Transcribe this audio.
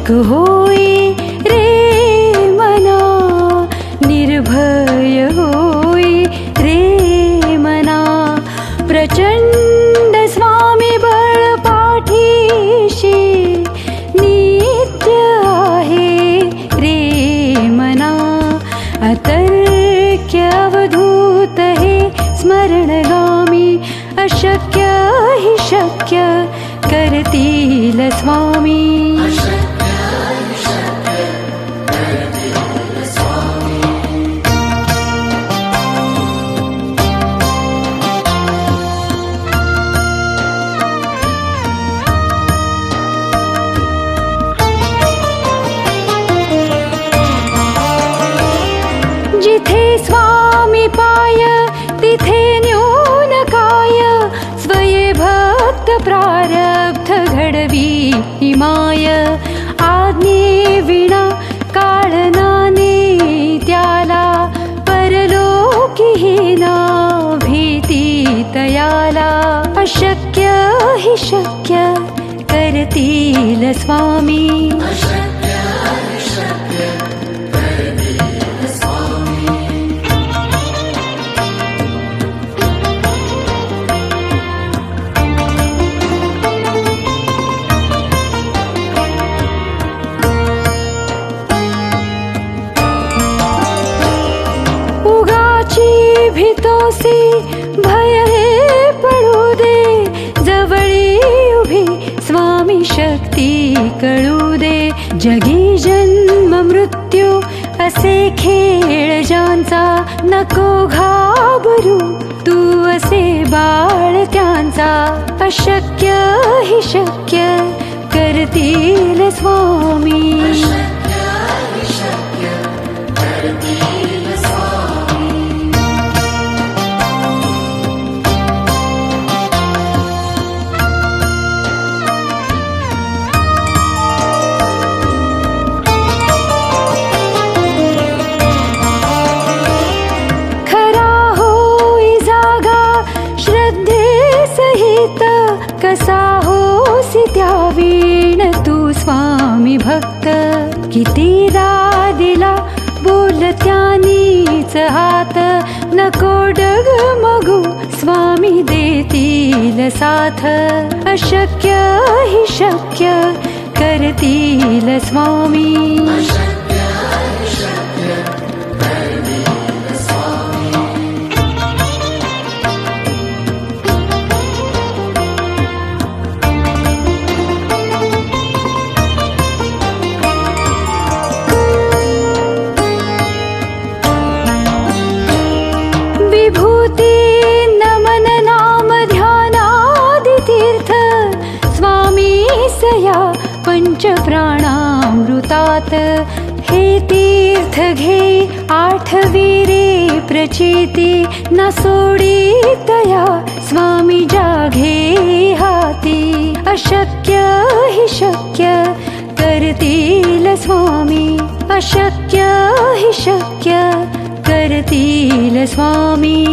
एक होई रे मना, निर्भय होई रे मना. प्रचंड स्वामी बळ पाठीशी नित्य आहे रे मना. अतर्क्य अवधूत हे स्मरणगामी, अशक्य हि शक्य करतील स्वामी. जिथे स्वामी पाय तिथे न्यून काय, स्वये भक्त प्रारब्ध घडवी माय. आज्ञे विना काळनाने त्याला, परलोकी ना भीती तयाला. अशक्य हि शक्य करतील स्वामी. भीतोसी भय हे पडू दे, जवळी उभी स्वामी शक्ती कळू दे. जगी जन्म मृत्यू असे खेळ ज्यांचा, नको घाबरू तू असे बाळ त्यांचा. अशक्य हि शक्य करतील स्वामी. कसा होसी त्यावीण तू स्वामी भक्त. कितीदा दिला बोलत्यानीच हात, नको डगमगू स्वामी देतील साथ. अशक्य हि शक्य करतील स्वामी. नमन नाम ध्यानादि तीर्थ, स्वामी सया पंच प्राणामृतात. हे तीर्थ घे आठवी रे प्रचिती, न सोडी तया स्वामी जाघे हाती. अशक्य हि शक्य करतील स्वामी. अशक्य हि शक्य करतील स्वामी.